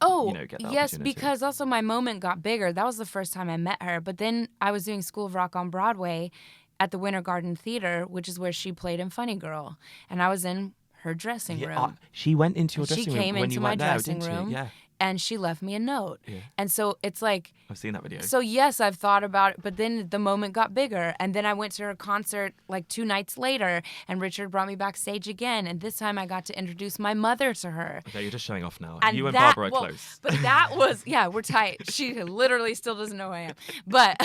Get that yes, opportunity. because also my moment got bigger. That was the first time I met her. But then I was doing School of Rock on Broadway at the Winter Garden Theater, which is where she played in Funny Girl. And I was in her dressing room. She went into your dressing room when you went there. She came into my dressing room. Yeah. And she left me a note. Yeah. And so it's like... I've seen that video. So yes, I've thought about it, but then the moment got bigger. And then I went to her concert like 2 nights later, and Richard brought me backstage again. And this time I got to introduce my mother to her. Okay, you're just showing off now. And you and Barbara are close. But that was... Yeah, we're tight. She literally still doesn't know who I am. But...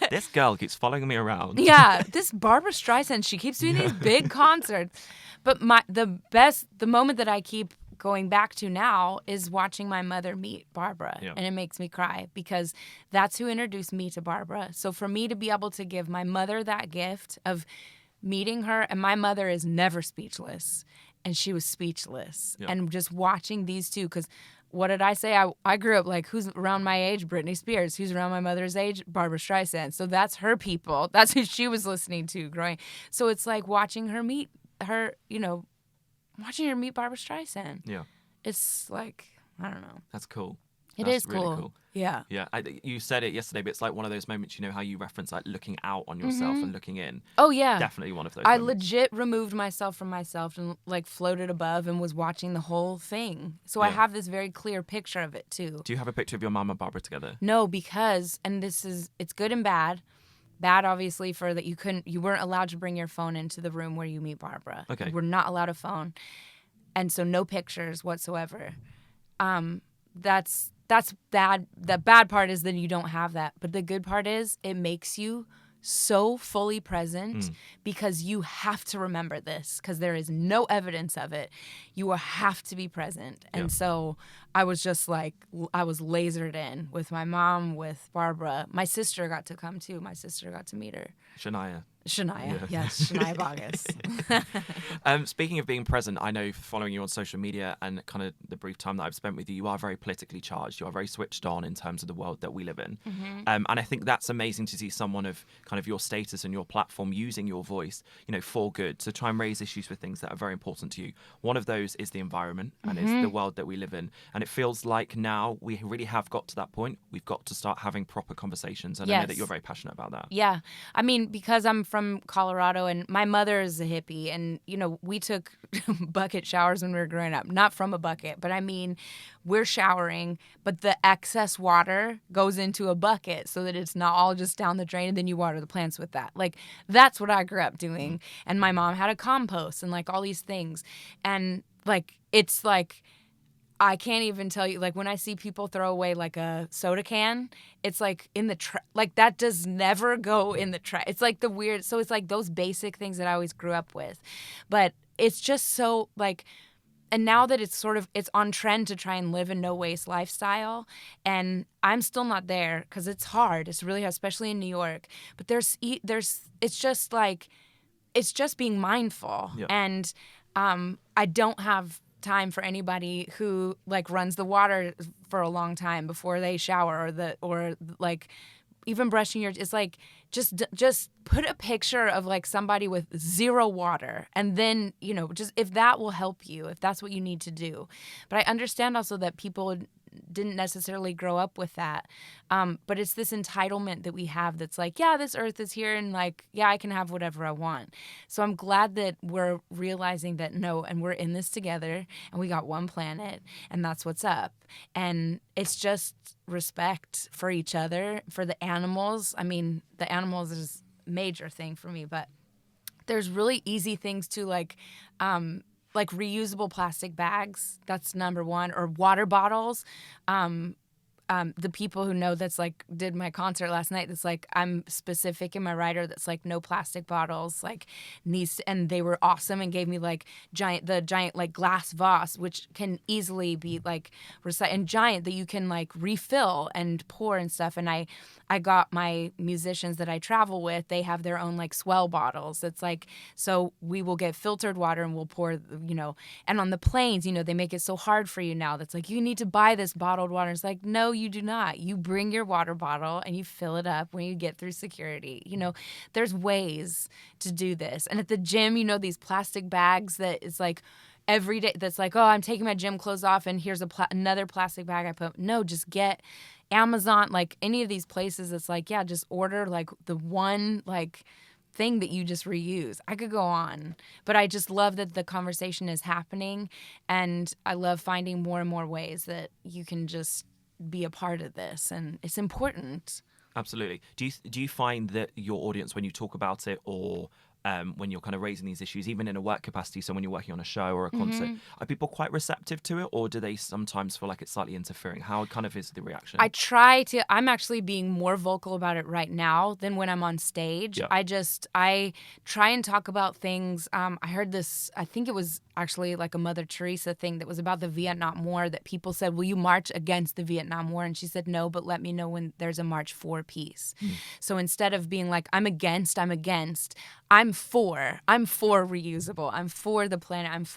This girl keeps following me around. Yeah, this Barbra Streisand, she keeps doing these big concerts. But the moment that I keep going back to now is watching my mother meet Barbara. Yeah. And it makes me cry, because that's who introduced me to Barbara. So for me to be able to give my mother that gift of meeting her, and my mother is never speechless, and she was speechless. Yeah. And just watching these two, because what did I say? I grew up like, who's around my age? Britney Spears. Who's around my mother's age? Barbra Streisand. So that's her people. That's who she was listening to growing. So it's like watching her meet her, watching her meet Barbra Streisand. Yeah. It's like, I don't know. That's cool. It is really cool. Yeah. Yeah. You said it yesterday, but it's like one of those moments, how you reference like looking out on yourself and looking in. Oh, yeah. Definitely one of those I moments. legit removed myself from myself and like floated above and was watching the whole thing. So I have this very clear picture of it too. Do you have a picture of your mom and Barbara together? No, because, and it's good and bad. Bad, obviously, for that you weren't allowed to bring your phone into the room where you meet Barbara. Okay. You were not allowed a phone. And so no pictures whatsoever. That's bad. The bad part is that you don't have that. But the good part is it makes you so fully present, because you have to remember this, because there is no evidence of it. You will have to be present. And so I was just like, I was lasered in with my mom, with Barbara. My sister got to come too. My sister got to meet her. Shania. Shania, yes, Shania Boggess. Speaking of being present, I know following you on social media and kind of the brief time that I've spent with you, you are very politically charged. You are very switched on in terms of the world that we live in. And I think that's amazing to see someone of kind of your status and your platform using your voice, for good, to try and raise issues with things that are very important to you. One of those is the environment and is the world that we live in. And it feels like now we really have got to that point. We've got to start having proper conversations. And I know that you're very passionate about that. Yeah. I mean, because I'm from Colorado and my mother is a hippie, and we took bucket showers when we were growing up. Not from a bucket, but I mean, we're showering, but the excess water goes into a bucket so that it's not all just down the drain, and then you water the plants with that. Like, that's what I grew up doing. And my mom had a compost and like all these things. And like, it's like, I can't even tell you, like, when I see people throw away like a soda can, it's like in the like that does never go in the trash. It's like so it's like those basic things that I always grew up with. But it's just so like, and now that it's on trend to try and live a no waste lifestyle, and I'm still not there because it's hard. It's really hard, especially in New York. But it's just being mindful. Yeah. And I don't have time for anybody who like runs the water for a long time before they shower or like even brushing your. It's like just put a picture of like somebody with zero water, and then just if that will help you, if that's what you need to do. But I understand also that people didn't necessarily grow up with that. But it's this entitlement that we have that's like, yeah, this earth is here and like, yeah, I can have whatever I want. So I'm glad that we're realizing that no, and we're in this together and we got one planet and that's what's up. And it's just respect for each other, for the animals. I mean, the animals is a major thing for me, but there's really easy things to like reusable plastic bags. That's number one. Or water bottles. The people who know that's like did my concert last night. That's like I'm specific in my rider. That's like no plastic bottles. Like and they were awesome and gave me like giant like glass vase, which can easily be like and giant that you can like refill and pour and stuff. And I got my musicians that I travel with. They have their own like swell bottles. It's like so we will get filtered water and we'll pour And on the planes, they make it so hard for you now. That's like you need to buy this bottled water. It's like no. You do not. You bring your water bottle and you fill it up when you get through security. There's ways to do this. And at the gym, these plastic bags that it's like every day that's like, oh, I'm taking my gym clothes off and here's another plastic bag I put. No, just get Amazon, like any of these places. It's like, yeah, just order like the one like thing that you just reuse. I could go on, but I just love that the conversation is happening, and I love finding more and more ways that you can just be a part of this, and it's important. Absolutely. Do you find that your audience, when you talk about it, or when you're kind of raising these issues, even in a work capacity, so when you're working on a show or a concert, are people quite receptive to it, or do they sometimes feel like it's slightly interfering? How kind of is the reaction? I'm actually being more vocal about it right now than when I'm on stage. Yeah. I try and talk about things. I heard this, I think it was actually like a Mother Teresa thing that was about the Vietnam War, that people said, will you march against the Vietnam War? And she said, no, but let me know when there's a march for peace. So instead of being like, I'm against, I'm for reusable. I'm for the planet.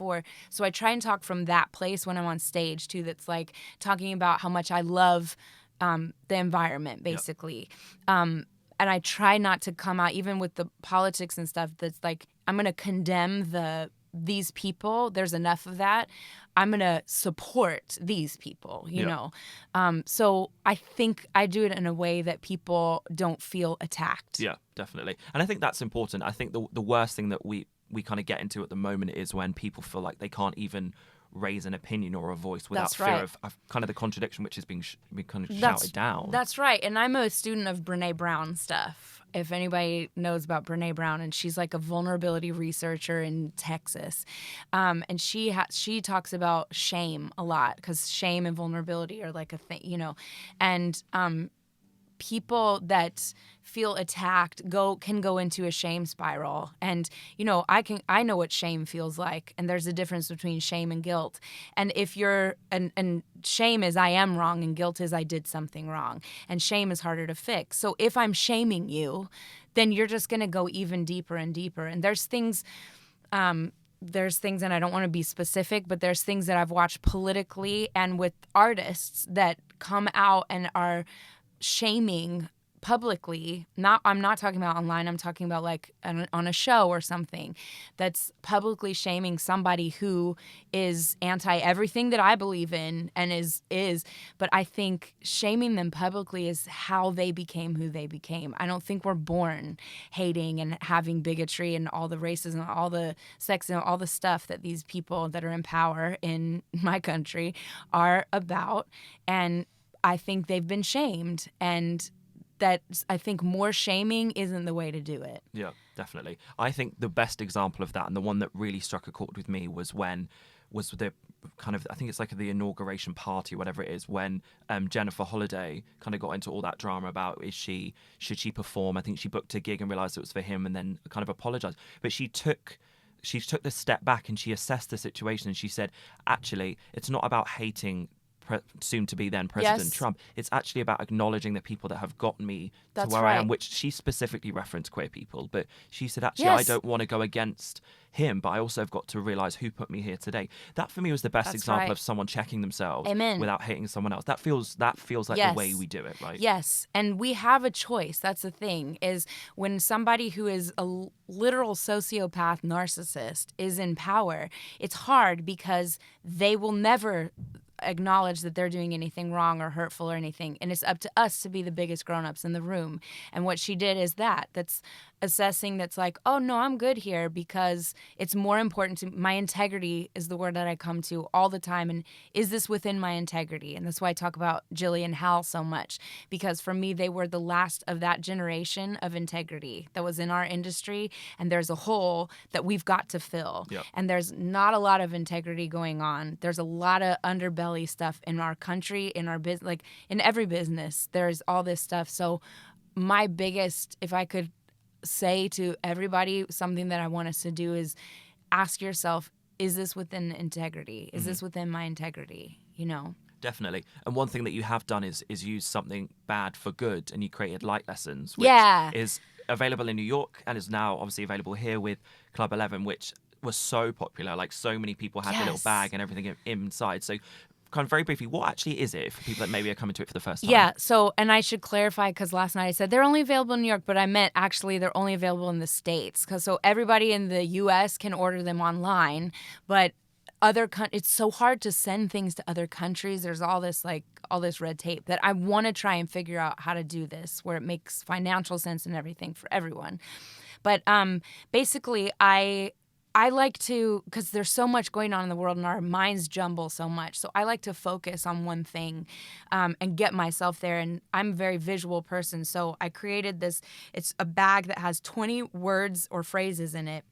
So I try and talk from that place when I'm on stage too. That's like talking about how much I love the environment, basically. Yep. And I try not to come out, even with the politics and stuff, that's like, I'm going to condemn these people. There's enough of that. I'm going to support these people, you know. So I think I do it in a way that people don't feel attacked. Yeah, definitely. And I think that's important. I think the worst thing that we kind of get into at the moment is when people feel like they can't even raise an opinion or a voice without fear of kind of the contradiction which is being kind of shouted down. That's right. And I'm a student of Brene Brown stuff. If anybody knows about Brene Brown, and she's like a vulnerability researcher in Texas. And she talks about shame a lot, because shame and vulnerability are like a thing, and people that feel attacked can go into a shame spiral. And I know what shame feels like, and there's a difference between shame and guilt. And if you're and shame is I am wrong, and guilt is I did something wrong, and shame is harder to fix. So if I'm shaming you, then you're just going to go even deeper and deeper. And there's things, and I don't want to be specific, but there's things that I've watched politically and with artists that come out and are shaming publicly. I'm not talking about online. I'm talking about like on a show or something that's publicly shaming somebody who is anti everything that I believe in and is. But I think shaming them publicly is how they became who they became. I don't think we're born hating and having bigotry and all the racism, and all the sexism, all the stuff that these people that are in power in my country are about. And I think they've been shamed, and that I think more shaming isn't the way to do it. Yeah, definitely. I think the best example of that, and the one that really struck a chord with me, was the kind of, I think it's like the inauguration party, whatever it is, when Jennifer Holliday kind of got into all that drama about should she perform. I think she booked a gig and realised it was for him and then kind of apologised. But she took this step back and she assessed the situation and she said, actually, it's not about hating soon to be then President Trump. It's actually about acknowledging the people that have gotten me to where I am, which she specifically referenced queer people. But she said, actually, I don't want to go against him, but I also have got to realize who put me here today. That for me was the best example of someone checking themselves without hating someone else. That feels like the way we do it, right? Yes. And we have a choice. That's the thing, is when somebody who is a literal sociopath narcissist is in power, it's hard because they will never acknowledge that they're doing anything wrong or hurtful or anything, and it's up to us to be the biggest grown-ups in the room. And what she did is that's assessing, that's like, oh no, I'm good here because it's more important to my integrity is the word that I come to all the time, and is this within my integrity? And that's why I talk about Jillian Hall so much, because for me they were the last of that generation of integrity that was in our industry, and there's a hole that we've got to fill. And there's not a lot of integrity going on. There's a lot of underbelly stuff in our country, in our business, like in every business, there's all this stuff. So my biggest, if I could say to everybody, something that I want us to do is ask yourself, is this within integrity? Is this within my integrity? You know? Definitely. And one thing that you have done is use something bad for good, and you created Light Lessons, which is available in New York and is now obviously available here with Club 11, which was so popular. Like, so many people had the little bag and everything inside. So kind of very briefly, what actually is it for people that maybe are coming to it for the first time? Yeah, so, and I should clarify, because last night I said they're only available in New York, but I meant actually they're only available in the States. So everybody in the U.S. can order them online, but it's so hard to send things to other countries. There's all this red tape that I want to try and figure out how to do this where it makes financial sense and everything for everyone. But basically, I like to, because there's so much going on in the world and our minds jumble so much. So I like to focus on one thing and get myself there. And I'm a very visual person. So I created this. It's a bag that has 20 words or phrases in it.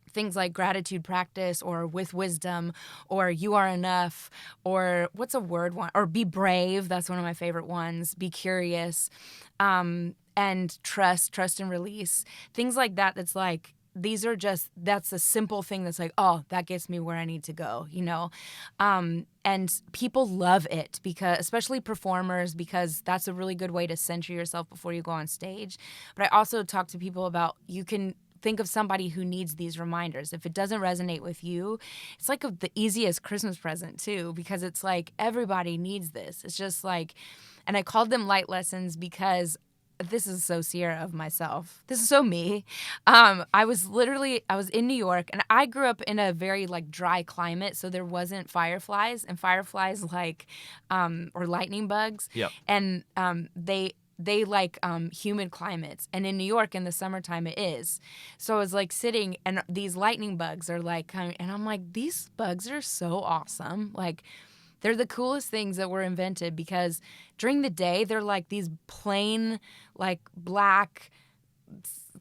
Things like gratitude practice, or with wisdom, or you are enough, or what's a word one? Or be brave. That's one of my favorite ones. Be curious. And trust and release. Things like that. That's like, that's a simple thing that's like, oh, that gets me where I need to go, you know? And people love it, because, especially performers, because that's a really good way to center yourself before you go on stage. But I also talk to people about, you can think of somebody who needs these reminders. If it doesn't resonate with you, it's like the easiest Christmas present too, because it's like everybody needs this. It's just like, and I called them Light Lessons because this is so Sierra of myself. This is so me. I was in New York, and I grew up in a very like dry climate, so there wasn't fireflies, and fireflies like or lightning bugs. Yep. And they like humid climates, and in New York in the summertime it is. So I was like sitting, and these lightning bugs are like, and I'm like, these bugs are so awesome. Like, they're the coolest things that were invented, because during the day they're like these plain like black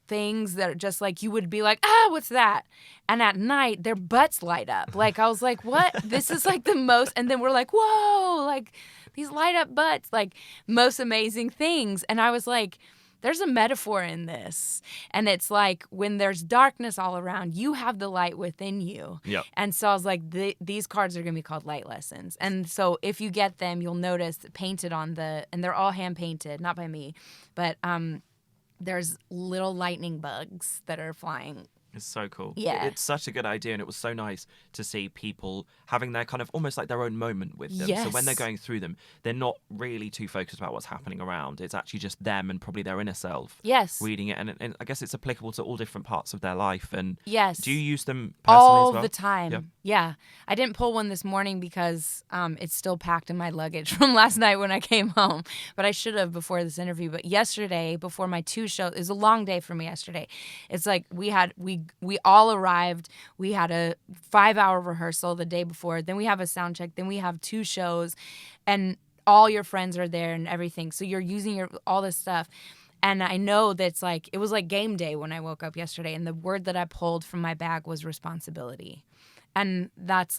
things that are just like, you would be like, what's that? And at night their butts light up. Like, I was like, what? This is like the most, and then we're like, whoa, like these light up butts, like most amazing things. And I was like, there's a metaphor in this. And it's like, when there's darkness all around, you have the light within you. Yep. And so I was like, these cards are going to be called Light Lessons. And so if you get them, you'll notice painted on and they're all hand painted, not by me, but there's little lightning bugs that are flying. It's so cool. Yeah. It's such a good idea, and it was so nice to see people having their kind of almost like their own moment with them. Yes. So when they're going through them, they're not really too focused about what's happening around. It's actually just them and probably their inner self Yes. reading it. And I guess it's applicable to all different parts of their life. And Yes. do you use them personally all as well? the time? Yeah. I didn't pull one this morning because it's still packed in my luggage from last night when I came home. But I should have before this interview. But yesterday, before my 2 shows, it was a long day for me yesterday. It's like we all arrived. We had a 5-hour rehearsal the day before. Then we have a sound check. Then we have 2 shows, and all your friends are there and everything. So you're using all this stuff. And I know that's like, it was like game day when I woke up yesterday. And the word that I pulled from my bag was responsibility. And that's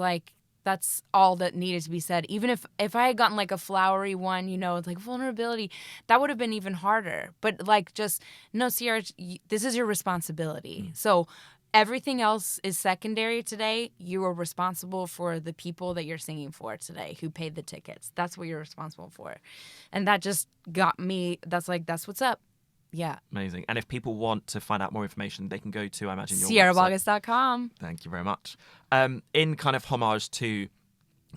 all that needed to be said. Even if I had gotten like a flowery one, it's like vulnerability, that would have been even harder. But like no, Sierra, this is your responsibility. So everything else is secondary today. You are responsible for the people that you're singing for today who paid the tickets. That's what you're responsible for. And that just got me, that's what's up. Yeah. Amazing. And if people want to find out more information, they can go to, I imagine, your SierraBoggess.com. Thank you very much. In kind of homage to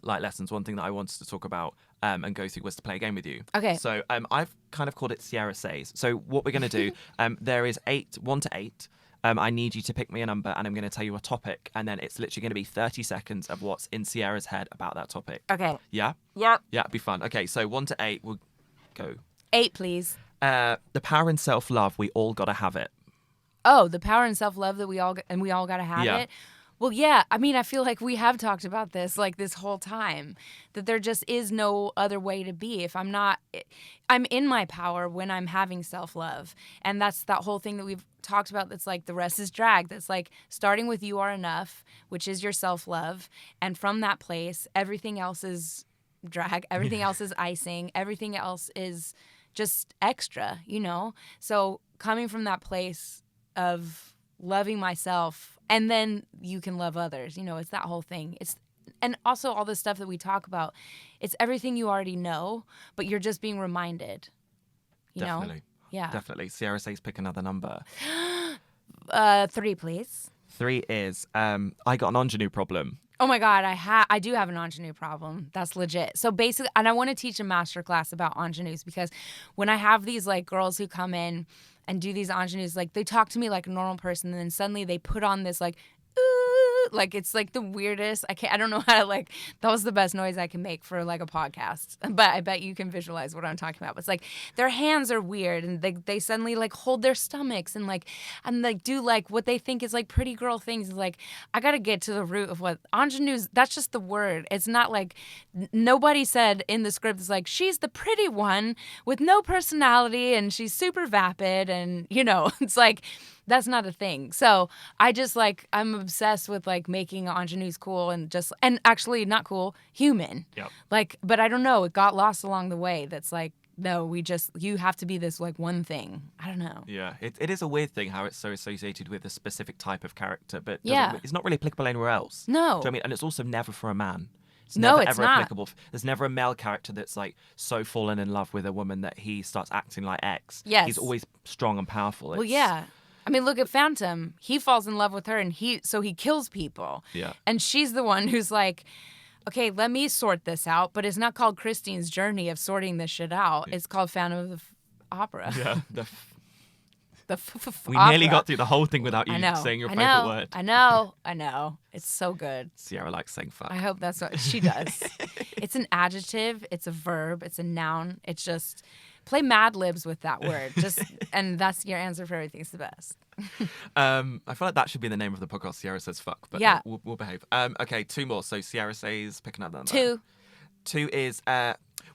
light lessons, one thing that I wanted to talk about and go through was to play a game with you. Okay. So I've kind of called it Sierra Says. So what we're going to do, there is 1 to 8. I need you to pick me a number, and I'm going to tell you a topic, and then it's literally going to be 30 seconds of what's in Sierra's head about that topic. Okay. Yeah? Yep. Yeah, it'd be fun. Okay, so 1 to 8, we'll go. 8, please. The power in self-love, we all got to have it. Oh, the power and self-love that we all got to have it. Well, yeah. I mean, I feel like we have talked about this like this whole time, that there just is no other way to be. If I'm in my power when I'm having self-love. And that's that whole thing that we've talked about. That's like the rest is drag. That's like starting with you are enough, which is your self-love. And from that place, everything else is drag. Everything else is icing. Everything else is just extra, So coming from that place of loving myself, and then you can love others. It's that whole thing. And also all the stuff that we talk about. It's everything you already know, but you're just being reminded. Definitely. Yeah. Definitely. Sierra Says pick another number. 3, please. 3 is I got an ingenue problem. Oh my God, I do have an ingenue problem. That's legit. So basically, and I want to teach a masterclass about ingenues, because when I have these like girls who come in and do these ingenues, like they talk to me like a normal person, and then suddenly they put on this like, like it's like the weirdest. I don't know how to like, that was the best noise I can make for like a podcast, but I bet you can visualize what I'm talking about. But it's like their hands are weird, and they suddenly like hold their stomachs and do like what they think is like pretty girl things. Like, I got to get to the root of what ingenues, that's just the word. It's not like, nobody said in the script, it's like, she's the pretty one with no personality and she's super vapid, and it's like, that's not a thing. So I just like, I'm obsessed with like making ingenues cool and actually not cool, human. Yep. Like, but I don't know, it got lost along the way. That's like, no, you have to be this like one thing. I don't know. Yeah, it is a weird thing how it's so associated with a specific type of character, but it's not really applicable anywhere else. No. Do you know what I mean? And it's also never for a man. It's No, never it's ever not. applicable. There's never a male character that's like so fallen in love with a woman that he starts acting like X. Yes. He's always strong and powerful. Well, yeah. I mean, look at Phantom. He falls in love with her, and he kills people. Yeah. And she's the one who's like, okay, let me sort this out. But it's not called Christine's journey of sorting this shit out. It's called Phantom of the Opera. Yeah. We opera. nearly got through the whole thing without you saying your favorite word. I know. It's so good. Sierra likes saying fuck. I hope that's what she does. It's an adjective. It's a verb. It's a noun. It's just play Mad Libs with that word. And that's your answer for everything. It's the best. I feel like that should be the name of the podcast. Sierra Says fuck, but yeah, we'll behave. Okay, 2 more. So Sierra Says pick another number. 2. 2 is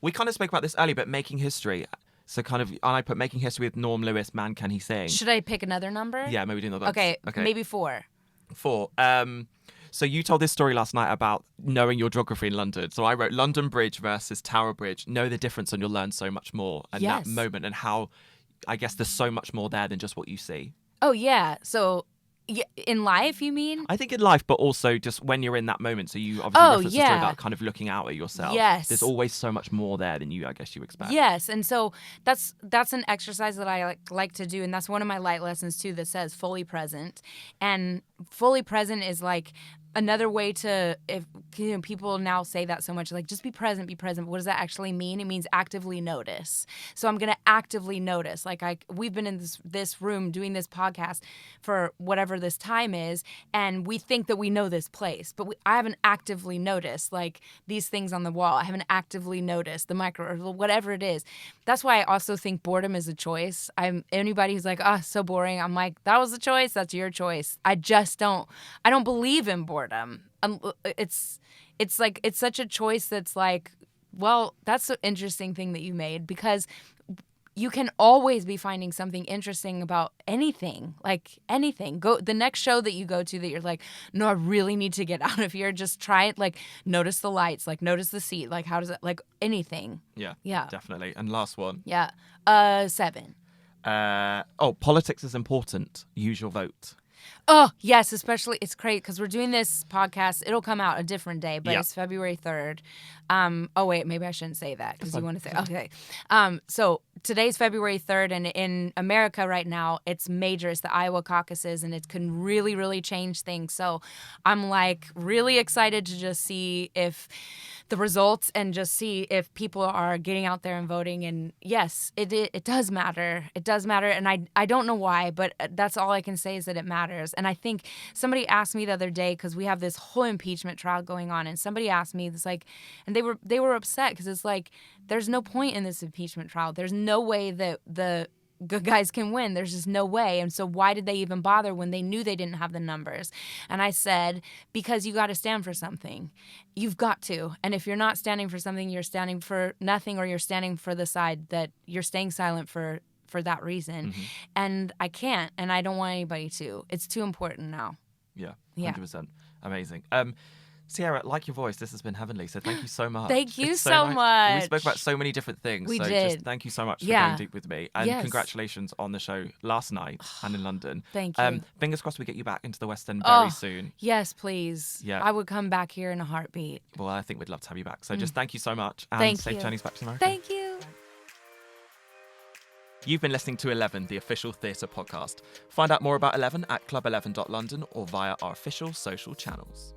we kind of spoke about this earlier, but making history. So kind of, and I put making history with Norm Lewis. Man, can he sing? Should I pick another number? Yeah, maybe do another. Okay, maybe 4. 4. So you told this story last night about knowing your geography in London. So I wrote London Bridge versus Tower Bridge. Know the difference and you'll learn so much more. And that moment, and how I guess there's so much more there than just what you see. Oh, yeah. So In life, you mean? I think in life, but also just when you're in that moment. So you obviously referenced the story about kind of looking out at yourself. Yes. There's always so much more there than you expect. Yes, and so that's an exercise that I like to do, and that's one of my light lessons too that says fully present. And fully present is like another way to, if people now say that so much, like just be present, be present. What does that actually mean? It means actively notice. So I'm gonna actively notice. Like we've been in this room doing this podcast for whatever this time is, and we think that we know this place, but I haven't actively noticed like these things on the wall. I haven't actively noticed the micro or whatever it is. That's why I also think boredom is a choice. Anybody who's like, oh, so boring. I'm like, that was a choice. That's your choice. I don't believe in boredom. It's such a choice that's like, well, that's an interesting thing that you made, because you can always be finding something interesting about anything, like anything. Go the next show that you go to that you're like, no, I really need to get out of here. Just try it. Like notice the lights, like notice the seat, like how does it, like anything. Yeah, definitely. And last one. Yeah, 7. Politics is important. Use your vote. Oh, yes, especially, it's great because we're doing this podcast. It'll come out a different day, but it's February 3rd. Oh, wait, maybe I shouldn't say that because you want to say, okay. So today's February 3rd, and in America right now, it's major. It's the Iowa caucuses, and it can really, really change things. So I'm like really excited to just see if the results and just see if people are getting out there and voting. And yes, it does matter. It does matter. And I don't know why, but that's all I can say is that it matters. And I think somebody asked me the other day, because we have this whole impeachment trial going on, and somebody asked me, it's like, and they were upset because it's like, there's no point in this impeachment trial. There's no way that the good guys can win. There's just no way. And so why did they even bother when they knew they didn't have the numbers? And I said, because you got to stand for something. You've got to. And if you're not standing for something, you're standing for nothing, or you're standing for the side that you're staying silent for that reason. Mm-hmm. And I can't, and I don't want anybody to. It's too important now. Yeah, 100%. Amazing. Sierra, like your voice, this has been heavenly, so thank you so much. Thank you so much. We spoke about so many different things. We did. Just thank you so much for going deep with me. And congratulations on the show last night and in London. Thank you. Fingers crossed we get you back into the West End very soon. Yes, please. Yeah. I would come back here in a heartbeat. Well, I think we'd love to have you back. So just thank you so much. And safe journeys back to America. Thank you. You've been listening to 11, the official theatre podcast. Find out more about 11 at club11.london or via our official social channels.